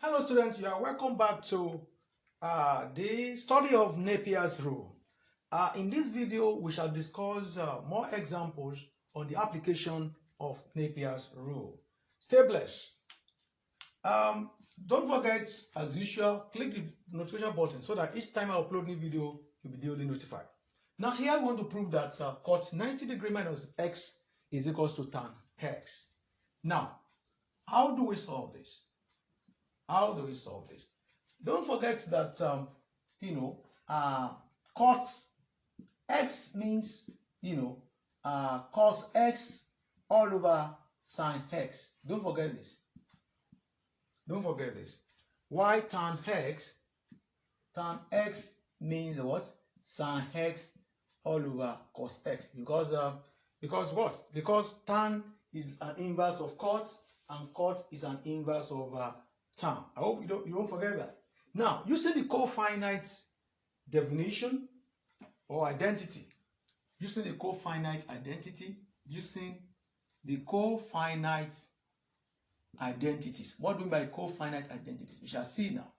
Hello students, you are welcome back to the study of Napier's rule. In this video, we shall discuss more examples on the application of Napier's rule. Stay blessed. Don't forget, as usual, click the notification button so that each time I upload new video, you'll be duly notified. Now here I want to prove that cot 90 degree minus x is equals to tan x. Now, how do we solve this? How do we solve this? Don't forget that, cot x means, cos x all over sine x. Don't forget this. Don't forget this. Why tan x? Tan x means what? Sine x all over cos x. Because what? Because tan is an inverse of cot and cot is an inverse of tan. I hope you don't forget that. Now, using the co-finite definition or identity, using the co-finite identities, what do we mean by co-finite identities? We shall see now.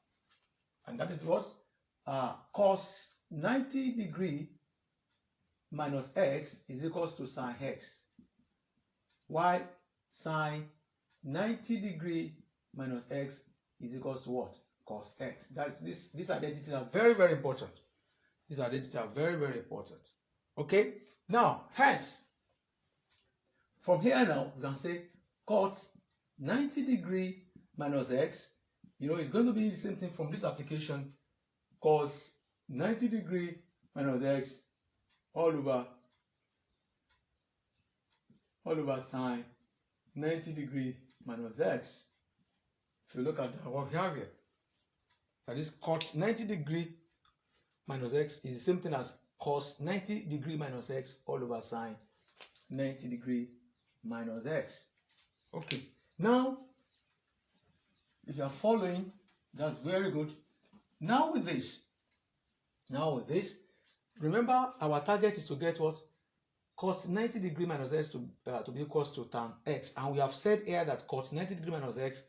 And that is what? Cos 90 degree minus x is equals to sine x. While sine 90 degree minus x is equals to what? Cos x. That's these identities are very, very important. These identities are very, very important. Okay? Now, hence, from here now, we can say cot 90 degree minus x, it's going to be the same thing from this application, cos 90 degree minus x all over sine 90 degree minus x. If you look at what we have here, that is cot 90 degree minus x is the same thing as cos 90 degree minus x all over sine 90 degree minus x. Okay, now if you are following, that's very good. Now with this, remember our target is to get what? Cot 90 degree minus x to be equals to tan x, and we have said here that cot 90 degree minus x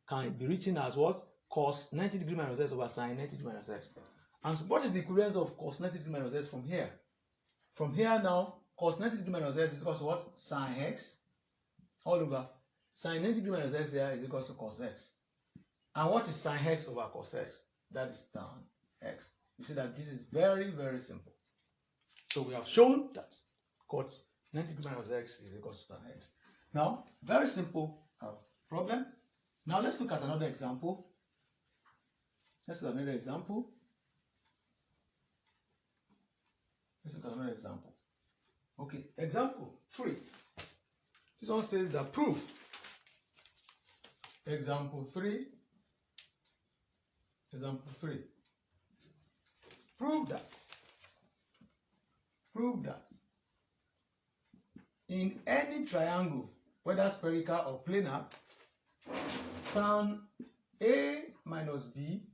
can be written as what? Cos 90 degree minus x over sine 90 degree minus x. And so what is the equivalence of cos 90 degree minus x from here? From here now, cos 90 degree minus x is equals to what? Sine x all over sine 90 degree minus x here is equals to cos x. And what is sine x over cos x? That is tan x. You see that this is very, very simple. So we have shown that cot 90 degree minus x is equals to tan x. Now, very simple problem. Now let's look at another example. Let's look at another example. Okay, example 3. This one says that proof. Example 3. Prove that in any triangle, whether spherical or planar, tan A minus B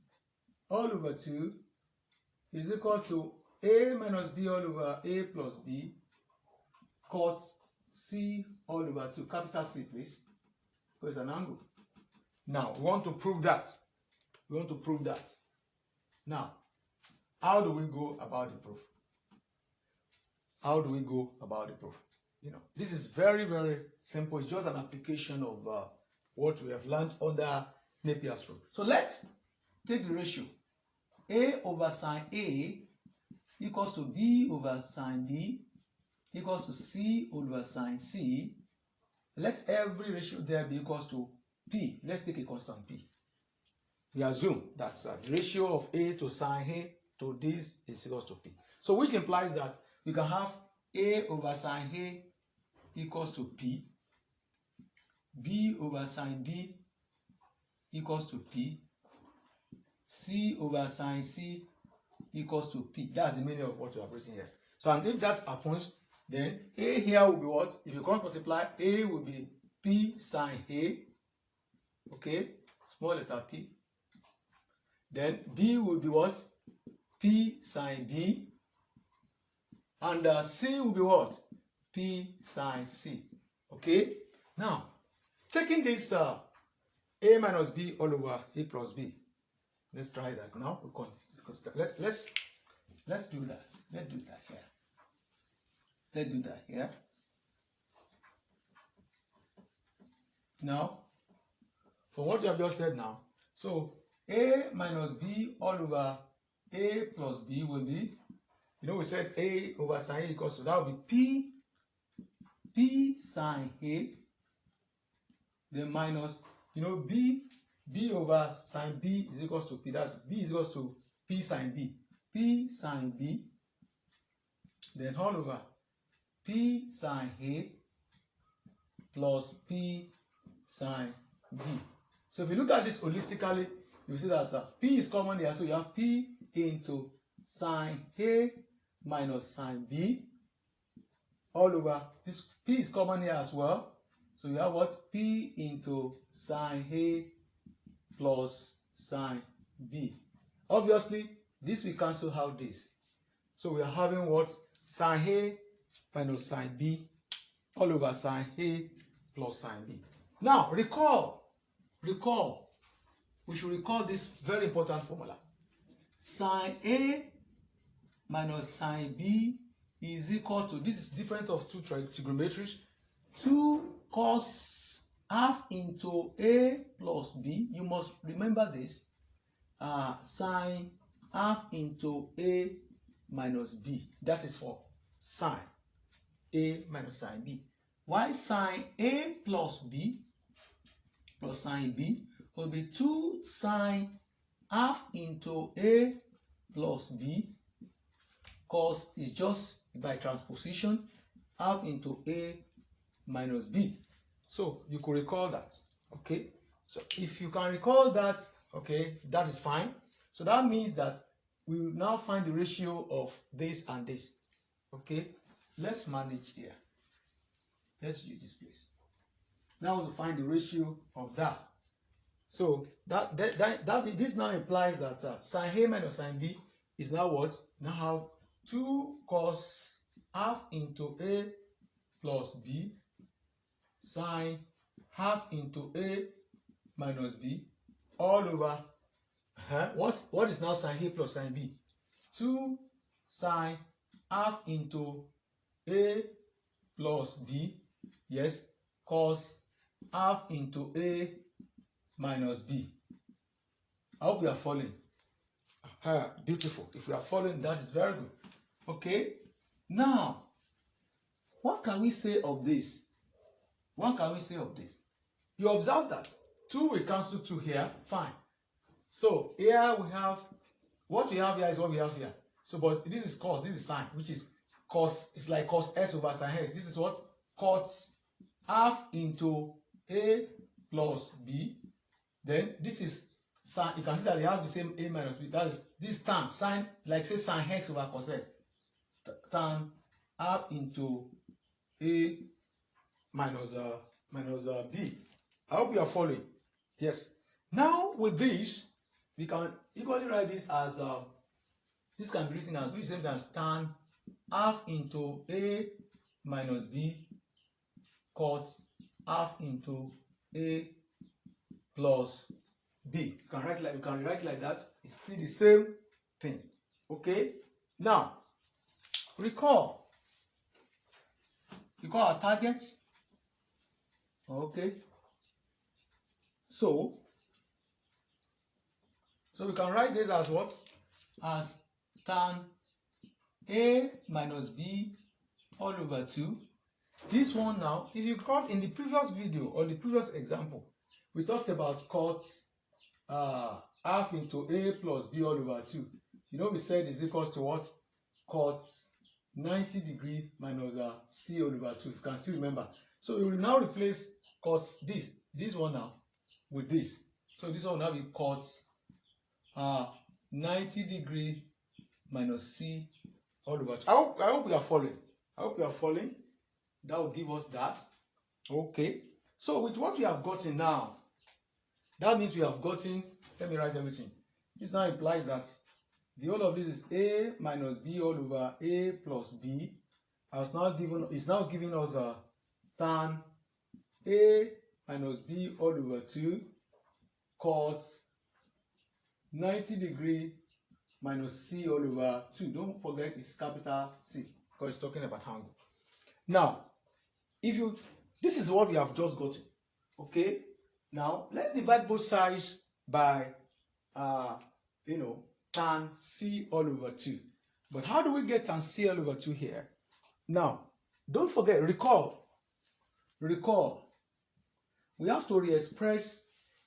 all over 2 is equal to A minus B all over A plus B cot C all over 2. Capital C, please, because it's an angle. Now, we want to prove that. Now, how do we go about the proof? This is very, very simple. It's just an application of what we have learned under Napier's rule. So let's take the ratio. A over sine A equals to B over sine B equals to C over sine C. Let every ratio there be equals to P. Let's take a constant P. We assume that the ratio of A to sine A to this is equals to P. So which implies that we can have A over sine A equals to P, B over sine B equals to P, C over sine C equals to P. That's the meaning of what we are writing here. So, and if that happens, then A here will be what? If you cross multiply, A will be P sine A, okay, small letter P. Then B will be what? P sine B. And C will be what? P sine C. Okay? Now, taking this A minus B all over A plus B. Let's try that now. Let's do that. Let's do that here. Let's do that here. Now, for what you have just said now, so A minus B all over A plus B will be, you know, we said A over sine A equals to, that will be P sine A, then minus, you know, B over sine B is equals to P. That's B is equals to P sine B. P sine B, then all over P sine A plus P sine B. So if you look at this holistically, you see that P is common here, so you have P into sine A minus sine B all over, this P is common here as well, so you have what? P into sine A plus sine B. Obviously, this will cancel out this. So we are having what? Sine A minus sine B all over sine A plus sine B. Now, recall, we should recall this very important formula. Sine A minus sine B is equal to, this is different of two trigonometries, 2 cos half into A plus B. You must remember this. Sine half into A minus B. That is for sine A minus sine B. Why sine A plus B plus sine B will be 2 sine half into A plus B, cos is just by transposition half into A minus B. So you could recall that. Okay, so if you can recall that, okay, that is fine. So that means that we will now find the ratio of this and this. Okay, let's manage here. Let's use this place. Now to find the ratio of that. So this now implies that sine A minus sine B is now what? Now have 2 cos half into A plus B sine half into A minus B all over what is now sine A plus sine B? 2 sine half into A plus B, yes, cos half into A minus B. I hope you are following. Beautiful. If you are following, that is very good. Okay. Now, what can we say of this? What can we say of this? You observe that 2 will cancel 2 here. Fine. So here we have, what we have here is what we have here. So, but this is cos, this is sine, which is cos, it's like cos S over sine S. This is what? Cos half into A plus B. Then this is sine. You can see that they have the same A minus B. That is this tan, sine, like say sine X over cos S. Tan half into A minus B. I hope you are following. Yes. Now with this, we can equally write this as this can be written as, which is the same as tan half into A minus B cos half into A plus B. You can write like that. You see the same thing. Okay. Now recall our targets. Okay. So we can write this as what? As tan A minus B all over 2. This one now, if you recall in the previous video or the previous example, we talked about cot half into A plus B all over 2. You know, we said is equals to what? Cot 90 degree minus C all over 2. If you can still remember. So we will now replace cot this one now with this. So this one will now be cot 90 degree minus C all over 2. I hope you are following. I hope you are following. That will give us that. Okay. So with what we have gotten now, that means we have gotten, let me write everything. This now implies that the whole of this is A minus B all over A plus B. It's now giving us a tan A minus B all over 2 cot 90 degree minus c all over 2. Don't forget it's capital C because it's talking about angle. Now, this is what we have just gotten. Okay. Now let's divide both sides by tan c all over 2. But how do we get tan c all over 2 here? Now, don't forget, recall, we have to re-express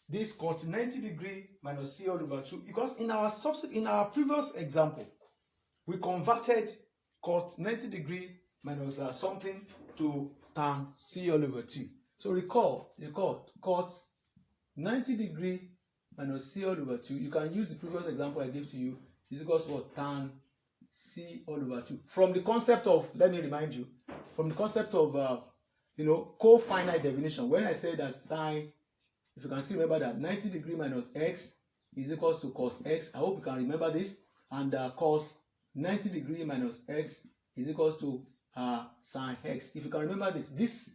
this cot 90 degree minus c all over 2 because in our previous example, we converted cot 90 degree minus something to tan c all over 2. So recall, cot 90 degree minus c all over 2. You can use the previous example I gave to you is equals to what? Tan c all over 2. From the concept of, let me remind you, from the concept of co-finite definition, when I say that sine, if you can still remember that 90 degree minus x is equals to cos x. I hope you can remember this. And cos 90 degree minus x is equals to sine x. If you can remember this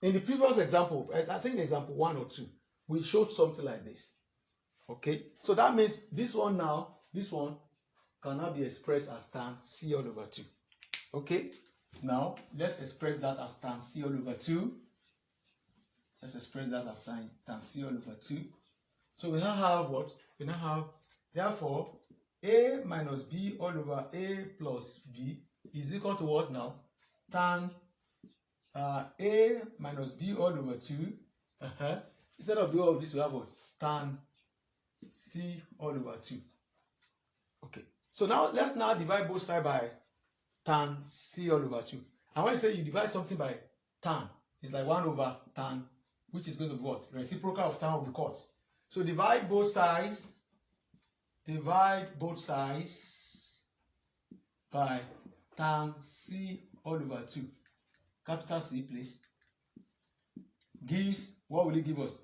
in the previous example, I think example 1 or 2, we showed something like this. Okay, so that means this one can now be expressed as tan c all over 2. Okay, now let's express that as tan c all over 2. Let's express that as tan c all over 2. So we now have what? We now have, therefore, a minus b all over a plus b is equal to what now? Tan a minus b all over 2. Instead of all of this, we have what? Tan c all over 2. Okay. So now let's now divide both sides by tan c all over 2. And when you say you divide something by tan, it's like 1 over tan, which is going to be what? Reciprocal of tan of the cot. So divide both sides by tan c all over 2. Capital C, please. Gives, what will it give us?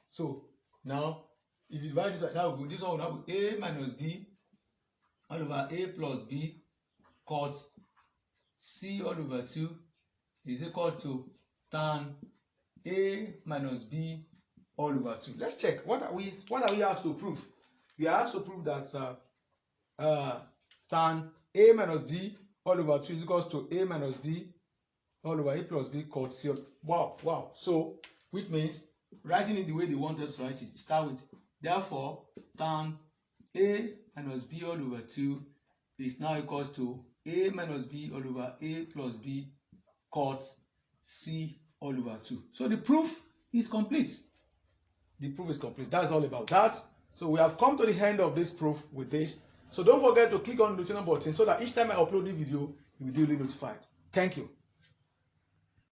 So now, if you divide this by that, this one will now be a minus b all over a plus b cot c all over 2 is equal to tan a minus b all over 2. Let's check. What are we asked to prove? We are asked to prove that tan a minus b all over 2 is equals to a minus b all over a plus b cot c. Wow. So, which means writing it the way they want us to write it. Start with, therefore, tan a minus b all over 2 is now equals to a minus b all over a plus b cot c all over 2. So the proof is complete. That's all about that. So we have come to the end of this proof with this. So don't forget to click on the notification button so that each time I upload the video, you will be duly notified. Thank you.